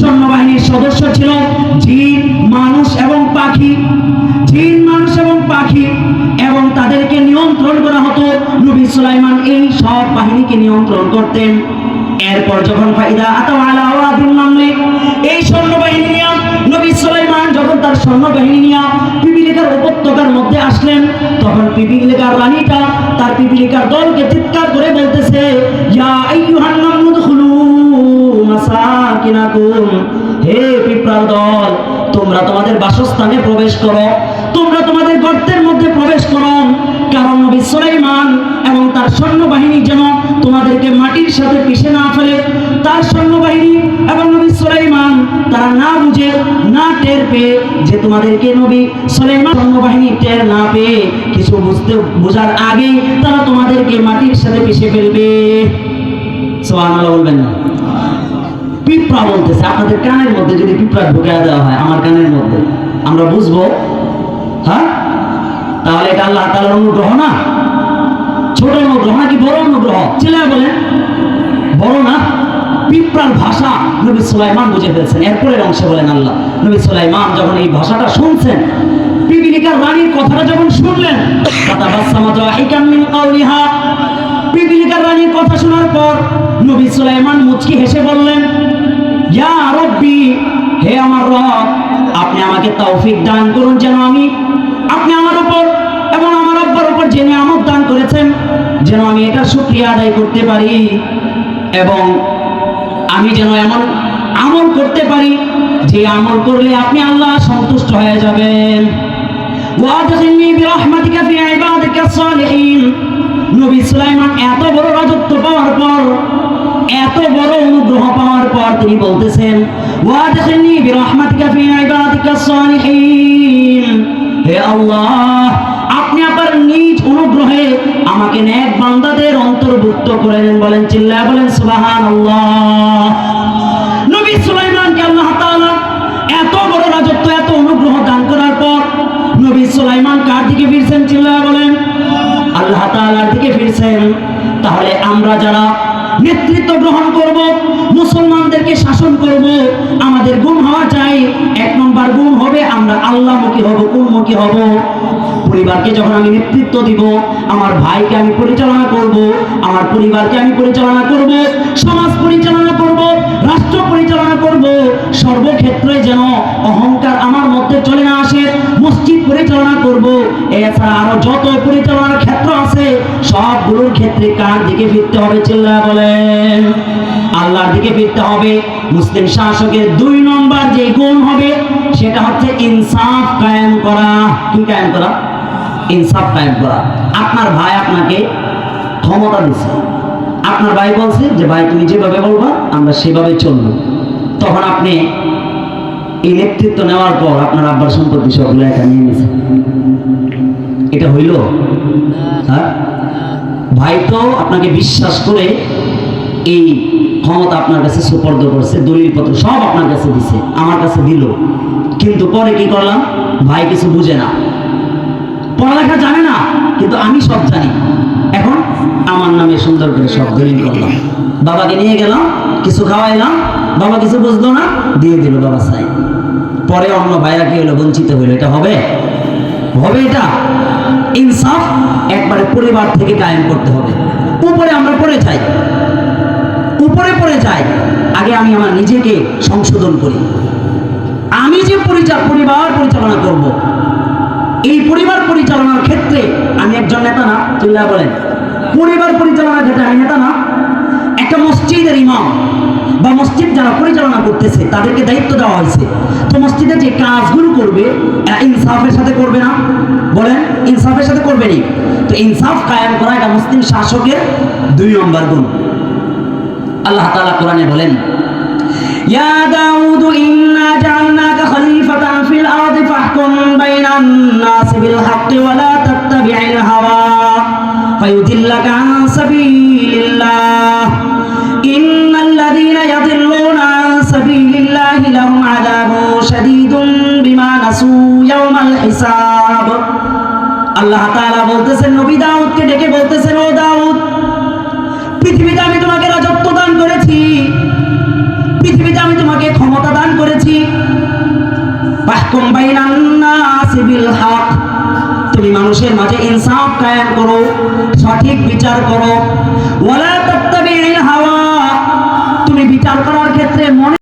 সৈন্যবাহিনীর সদস্য ছিল জিন, মানুষ এবং পাখি। জিন, মানুষ এবং পাখি, এবং তাদেরকে নিয়ন্ত্রণ করা হতো। নবী সুলাইমান এই সব বাহিনীকে নিয়ন্ত্রণ করতেন। এরপর যখন ফাইদা আতা আলা ওয়াদিন নামলে এই সৈন্যবাহিনী নিয়ে নবী সুলাইমান যখন তার সৈন্যবাহিনী নিয়ে পিপিলিকার উপত্যকার মধ্যে আসলেন, তখন পিপিলিকার রানীটা তার পিপিলিকার দলকে চিৎকার করে বলতেছে, ইয়া আইয়ুহান নামলু দুখুলু মাসাকিনাকুম, হে পিঁপড়ার দল, তোমরা তোমাদের বাসস্থানে প্রবেশ করো, তোমরা তোমাদের গর্তের মধ্যে প্রবেশ করো, কারণ নবী সুলাইমান এবং তার সৈন্যবাহিনী যেন তোমাদেরকে মাটির সাথে পিষে না ফেলে। তার সৈন্যবাহিনী এবং নবী সুলাইমান তারা না বুঝে, না টের পেয়ে যে তোমাদেরকে নবী সুলাইমান সৈন্যবাহিনী টের না পেয়ে কিছু বোঝার আগে তারা তোমাদেরকে মাটির সাথে পিষে ফেলবে। সুবহানাল্লাহ বলবেন না? পিঁপড়া বলতেছে, আপনাদের কানের মধ্যে যদি পিঁপড়া ঢুকিয়ে দেওয়া হয় আমার কানের মধ্যে, আমরা বুঝবো? হ্যাঁ, তাহলে এটা আল্লাহ তাআলার অনুগ্রহ না? ছোট অনুগ্রহ নাকি বড় অনুগ্রহ? চিল্লায় বলেন, বড় না? পিঁপড়ার ভাষা নবী সুলাইমান বুঝে ফেলছেন। এরপরের অংশে বলেন আল্লাহ, নবী সুলাইমান যখন এই ভাষাটা শুনছেন, পিপিলিকার রানীর কথাটা যখন শুনলেন, ফাতাবাসসামা যাহিকাম মিন কাওলিহা, পিপিলিকার রানীর কথা শোনার পর নবী সুলাইমান মুচকি হেসে বললেন, ইয়া রব্বি, হে আমার রব, আপনি আমাকে তৌফিক দান করুন যেন আমি, আপনি আমার উপর এবং আমার আব্বার উপর যে নিয়ামত দান করেছেন, যেন আমি এটা শুকরিয়া আদায় করতে পারি, এবং আমি যেন এমন আমল করতে পারি যে আমল করলে আপনি আল্লাহ সন্তুষ্ট হয়ে যাবেন। ওয়াদখিলনি বিরহমাতিকা ফি ইবাদিকা সালিহিন। নবী সুলাইমান এত বড় রাজত্ব পাওয়ার পর, এত বড় অনুগ্রহ পাওয়ার পর তিনি বলতেছেন, ওয়াদখিলনি বিরহমাতিকা ফি ইবাদিকা সালিহিন, হে আল্লাহ, আপনি আপনার নিজ অনুগ্রহে আমাকে নেক বান্দাদের অন্তর্ভুক্ত করে নেন। বলেন, চিল্লায় বলেন সুবহানাল্লাহ। নবী সুলাইমানকে আল্লাহ তাআলা এত বড় রাজত্ব, এত অনুগ্রহ দান করার পর নবী সুলাইমান কার দিকে ফিরছেন? চিল্লায় বলেন, আল্লাহ তাআলার দিকে ফিরছেন। তাহলে আমরা যারা নেতৃত্ব গ্রহণ করব, মুসলমানদেরকে শাসন করব, আমাদের গুণ হওয়া চাই। এক নম্বর গুণ হবে আমরা আল্লাহমুখী হব। কোনমুখী হব? পরিবারকে যখন আমি নেতৃত্ব দিব, আমার ভাইকে আমি পরিচালনা করব, আমার পরিবারকে আমি পরিচালনা করব, সমাজ পরিচালনা করব, রাষ্ট্র পরিচালনা করব, সর্বক্ষেত্রে যেন অহংকার আমার মধ্যে চলে না আসে। মসজিদ পরিচালনা করব, এছাড়া আরো যত পরিচালনার ক্ষেত্র আছে সবগুলোর ক্ষেত্রে কার দিকে ফিরতে হবে? চিল্লায় বলেন, আল্লাহর দিকে ফিরতে হবে। মুসলিম শাসকের 2 নম্বর যে গুণ হবে সেটা হচ্ছে ইনসাফ কায়েম করা। কি কায়েম করা? ইনসাফ কায়েম করা। আপনার ভাই আপনাকে ক্ষমতা দিচ্ছে, আপনার ভাই বলছে যে ভাই তুমি যেভাবে বলবা আমরা সেভাবে চলব। তখন আপনি এই নেতৃত্ব নেওয়ার পর আপনার আব্বার সম্পত্তি সবগুলো একা নিয়ে নিয়েছে, এটা হইল? হ্যাঁ, ভাই তো আপনাকে বিশ্বাস করে এই ক্ষমতা আপনার কাছে সুপর্দ করছে, দলিলপত্র সব আপনার কাছে দিছে, আমার কাছে দিল, কিন্তু পরে কি করলাম? ভাই কিছু বুঝে না, পড়ালেখা জানে না, কিন্তু আমি সব জানি। এখন আমার নামে সুন্দর করে সব দলিল করলাম, বাবাকে নিয়ে গেলাম, কিছু খাওয়াইলাম, বাবা কিছু বুঝলো না, দিয়ে দিল বাবা সাই। পরে অন্য ভাইয়া কি হলো? বঞ্চিত হইলো। এটা হবে? হবে এটা? ইনসাফ একবারে পরিবার থেকে কায়েম করতে হবে। উপরে আমরা পড়ে যাই, উপরে পড়ে যাই, আগে আমি আমার নিজেকে সংশোধন করি। আমি যে পরিবার পরিচালনা করব, এই পরিবার পরিচালনার ক্ষেত্রে আমি একজন নেতা না? চিল্লায় বলেন, পরিবার পরিচালনার ক্ষেত্রে আমি নেতা না? একটা মসজিদের ইমাম বা মসজিদ যারা পরিচালনা করতেছে তাদেরকে দায়িত্ব দেওয়া হয়েছে, তো মসজিদে যে কাজগুলো করবে এরা ইনসাফের সাথে করবে না? বলেন, ইনসাফের সাথে করবে নি? তো ইনসাফ কায়েম করা এটা মুসলিম শাসকের 2 নম্বর গুণ। আল্লাহ তাআলা কোরআনে বলেন, ইয়া দাউদ ইন্না জাআলনাকা খলিফাতান ফিল আরদি ফাহকুম বাইনান নাসি বিল হাক্কি ওয়া লা তাত্তাবি'ল হাওয়া ফায়ুদিল্লাকা আন সাবিলিল্লাহ ইন্নাল্লাযীনা ইয়াদিল্লুনা আন সাবিলিল্লাহি লাহুম আযাবুন শাদীদুন বিমা নাসু ইয়াওমাল হিসাব। আল্লাহ তাআলা বলতেছেন, নবী দাউদকে ডেকে বলতেছেন, ও দাউদ, পৃথিবীতে আমি তোমাকে রাজত্ব দান করেছি, পৃথিবীতে আমি তোমাকে ক্ষমতা ফাহকুম বাইনান নাসি বিল হক, তুমি মানুষের মাঝে ইনসাফ কায়েম করো, সঠিক বিচার করো। ওয়ালা তাত্তাবিল হাওয়া, তুমি বিচার করার ক্ষেত্রে মনে